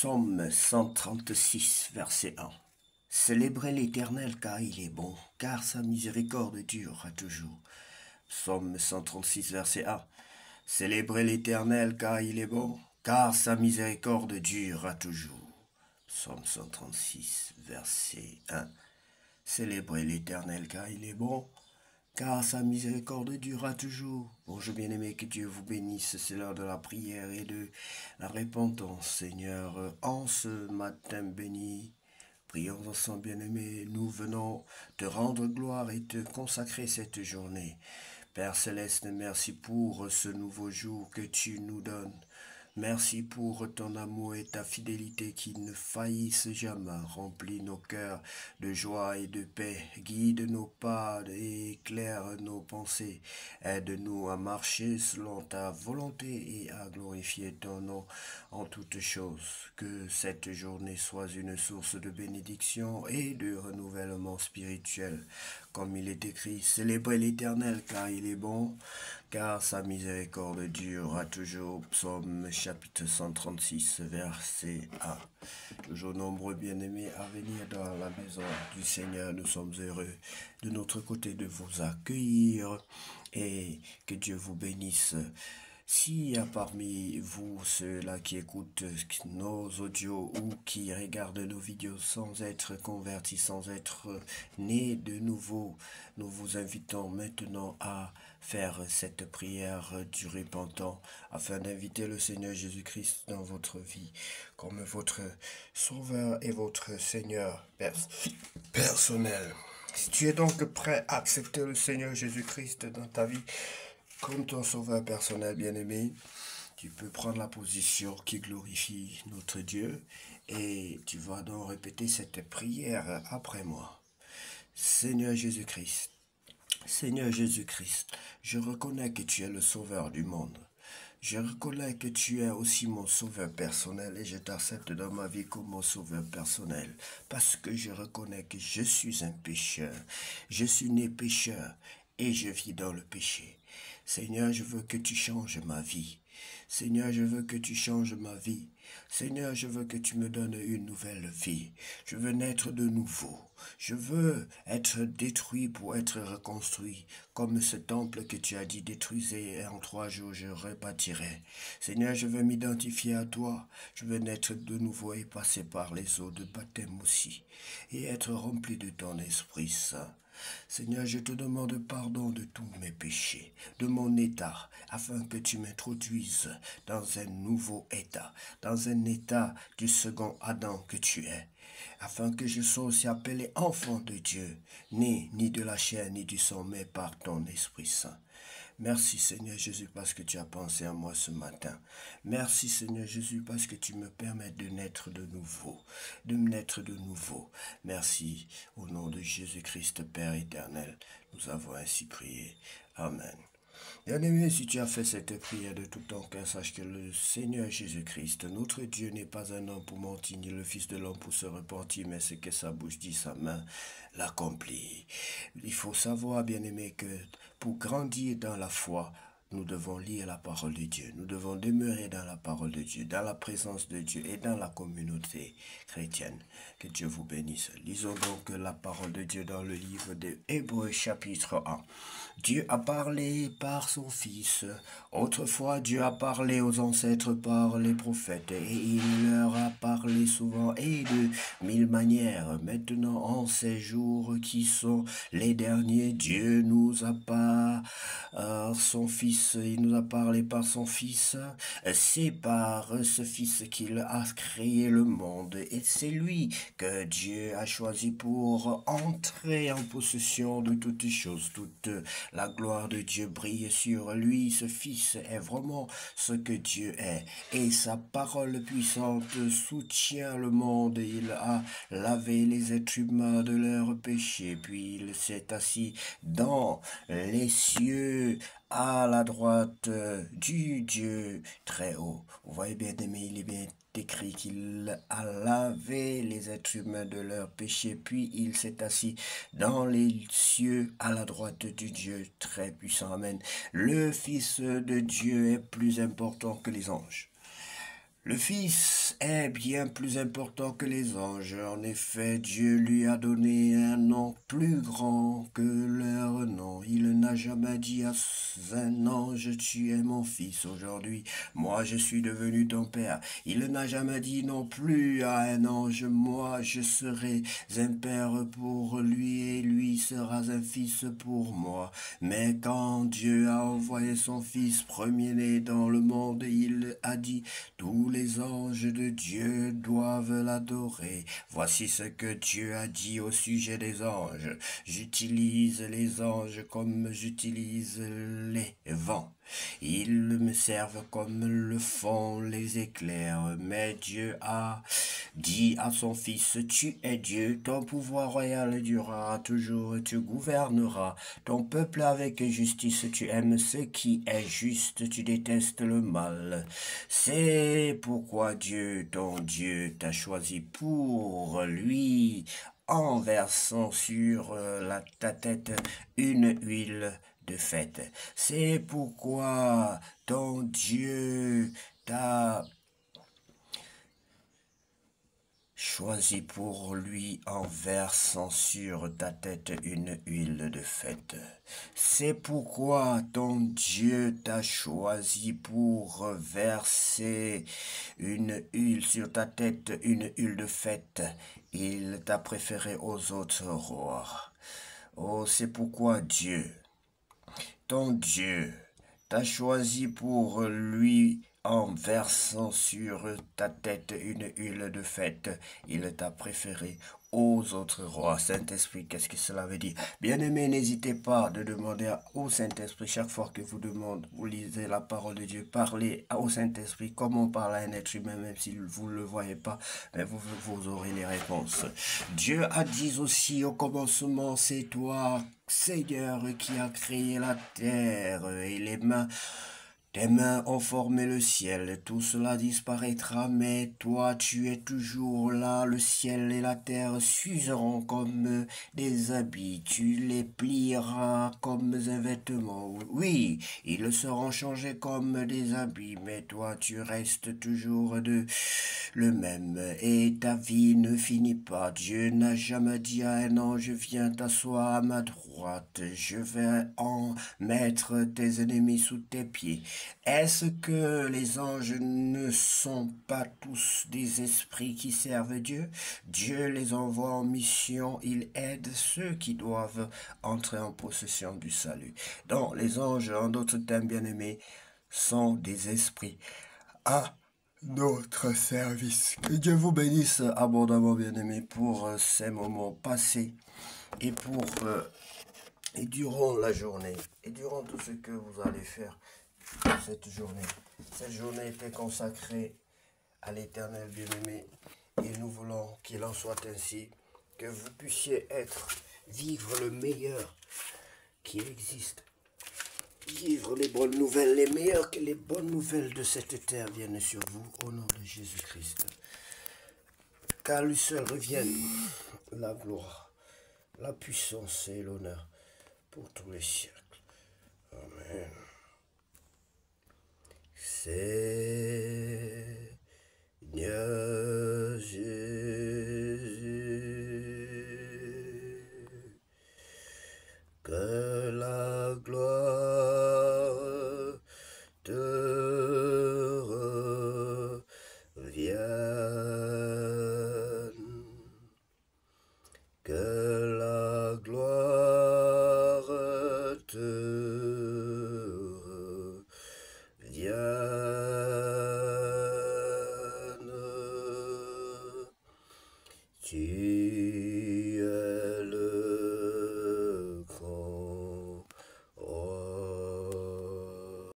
Psaume 136, verset 1. Célébrez l'Éternel car il est bon, car sa miséricorde dure à toujours. Psaume 136, verset 1. Célébrez l'Éternel car il est bon, car sa miséricorde dure à toujours. Psaume 136, verset 1. Célébrez l'Éternel car il est bon, car sa miséricorde durera toujours. Bonjour bien-aimés, que Dieu vous bénisse. C'est l'heure de la prière et de la repentance, Seigneur. En ce matin béni, prions ensemble, bien-aimés. Nous venons te rendre gloire et te consacrer cette journée. Père Céleste, merci pour ce nouveau jour que tu nous donnes. Merci pour ton amour et ta fidélité qui ne faillissent jamais. Remplis nos cœurs de joie et de paix. Guide nos pas et éclaire nos pensées. Aide-nous à marcher selon ta volonté et à glorifier ton nom en toutes choses. Que cette journée soit une source de bénédiction et de renouvellement spirituel. Comme il est écrit, célébrez l'Éternel car il est bon, car sa miséricorde durera toujours. Psaume chapitre 136, verset 1. Toujours nombreux bien-aimés à venir dans la maison du Seigneur. Nous sommes heureux de notre côté de vous accueillir et que Dieu vous bénisse. S'il y a parmi vous ceux-là qui écoutent nos audios ou qui regardent nos vidéos sans être convertis, sans être nés de nouveau, nous vous invitons maintenant à faire cette prière du repentant afin d'inviter le Seigneur Jésus-Christ dans votre vie comme votre Sauveur et votre Seigneur personnel. Si tu es donc prêt à accepter le Seigneur Jésus-Christ dans ta vie, comme ton sauveur personnel bien-aimé, tu peux prendre la position qui glorifie notre Dieu et tu vas donc répéter cette prière après moi. Seigneur Jésus-Christ, je reconnais que tu es le sauveur du monde. Je reconnais que tu es aussi mon sauveur personnel et je t'accepte dans ma vie comme mon sauveur personnel parce que je reconnais que je suis un pécheur. Je suis né pécheur et je vis dans le péché. Seigneur, je veux que tu changes ma vie. Seigneur, je veux que tu changes ma vie. Seigneur, je veux que tu me donnes une nouvelle vie. Je veux naître de nouveau. Je veux être détruit pour être reconstruit, comme ce temple que tu as dit détruisez et en 3 jours je rebâtirai. Seigneur, je veux m'identifier à toi. Je veux naître de nouveau et passer par les eaux de baptême aussi, et être rempli de ton Esprit Saint. Seigneur, je te demande pardon de tous mes péchés, de mon état, afin que tu m'introduises dans un nouveau état, dans un état du second Adam que tu es, afin que je sois aussi appelé enfant de Dieu, né ni de la chair ni du sang, mais par ton Esprit Saint. Merci Seigneur Jésus parce que tu as pensé à moi ce matin. Merci Seigneur Jésus parce que tu me permets de naître de nouveau, Merci au nom de Jésus-Christ Père éternel. Nous avons ainsi prié. Amen. Bien-aimé, si tu as fait cette prière de tout ton cœur, sache que le Seigneur Jésus-Christ, notre Dieu, n'est pas un homme pour mentir, ni le Fils de l'homme pour se repentir, mais ce que sa bouche dit, sa main l'accomplit. Il faut savoir, bien-aimé, que pour grandir dans la foi, nous devons lire la parole de Dieu. Nous devons demeurer dans la parole de Dieu, dans la présence de Dieu et dans la communauté chrétienne. Que Dieu vous bénisse. Lisons donc la parole de Dieu dans le livre de Hébreux chapitre 1. Dieu a parlé par son Fils. Autrefois, Dieu a parlé aux ancêtres par les prophètes et il leur a parlé souvent et de 1000 manières. Maintenant, en ces jours qui sont les derniers, Dieu nous a son Fils, il nous a parlé par son Fils. C'est par ce Fils qu'il a créé le monde et c'est lui que Dieu a choisi pour entrer en possession de toutes choses. Toute la gloire de Dieu brille sur lui. Ce Fils est vraiment ce que Dieu est et sa parole puissante soutient le monde. Il a lavé les êtres humains de leurs péchés, puis il s'est assis dans les cieux à la droite du Dieu très haut. Vous voyez bien aimé, il est bien écrit qu'il a lavé les êtres humains de leurs péchés, puis il s'est assis dans les cieux à la droite du Dieu très puissant. Amen. Le Fils de Dieu est plus important que les anges. Le Fils est bien plus important que les anges. En effet, Dieu lui a donné un nom plus grand que leur nom. Il n'a jamais dit à un ange, tu es mon fils aujourd'hui. Moi, je suis devenu ton père. Il n'a jamais dit non plus à un ange, moi, je serai un père pour lui et lui sera un fils pour moi. Mais quand Dieu a envoyé son fils premier-né dans le monde, il a dit, tous les anges de Dieu doivent l'adorer. Voici ce que Dieu a dit au sujet des anges. J'utilise les anges comme j'utilise les vents. Ils me servent comme le font les éclairs. Mais Dieu a dit à son fils, tu es Dieu, ton pouvoir royal durera toujours, tu gouverneras ton peuple avec justice, tu aimes ce qui est juste, tu détestes le mal. C'est pourquoi Dieu, ton Dieu, t'a choisi pour lui en versant sur ta tête une huile de fête. C'est pourquoi ton Dieu t'a choisi pour lui en versant sur ta tête une huile de fête. C'est pourquoi ton Dieu t'a choisi pour verser une huile sur ta tête, une huile de fête. Il t'a préféré aux autres rois. Oh, c'est pourquoi Dieu, ton Dieu, t'a choisi pour lui en versant sur ta tête une huile de fête. Il t'a préféré aux autres rois. Saint-Esprit, qu'est-ce que cela veut dire? Bien-aimés, n'hésitez pas de demander au Saint-Esprit, chaque fois que vous demandez, vous lisez la parole de Dieu, parlez au Saint-Esprit comme on parle à un être humain, même si vous ne le voyez pas, mais vous aurez les réponses. Dieu a dit aussi au commencement, c'est toi, Seigneur, qui a créé la terre et les mains. Tes mains ont formé le ciel, tout cela disparaîtra, mais toi tu es toujours là, le ciel et la terre s'useront comme des habits, tu les plieras comme un vêtement. Oui, ils seront changés comme des habits, mais toi tu restes toujours le même, et ta vie ne finit pas. Dieu n'a jamais dit à un ange, viens t'asseoir à ma droite, je vais en mettre tes ennemis sous tes pieds. Est-ce que les anges ne sont pas tous des esprits qui servent Dieu? Dieu les envoie en mission, ils aident ceux qui doivent entrer en possession du salut. Donc les anges, en d'autres termes bien-aimés, sont des esprits à notre service. Que Dieu vous bénisse abondamment bien-aimés pour ces moments passés et pour et durant la journée et durant tout ce que vous allez faire cette journée. Cette journée était consacrée à l'Éternel bien-aimé et nous voulons qu'il en soit ainsi, que vous puissiez vivre le meilleur qui existe. Vivre les bonnes nouvelles, les meilleures que les bonnes nouvelles de cette terre viennent sur vous au nom de Jésus-Christ. Car lui seul revienne la gloire, la puissance et l'honneur pour tous les siècles. Amen. Seigneur Jésus, que la gloire te revienne, que la gloire te revienne. Tu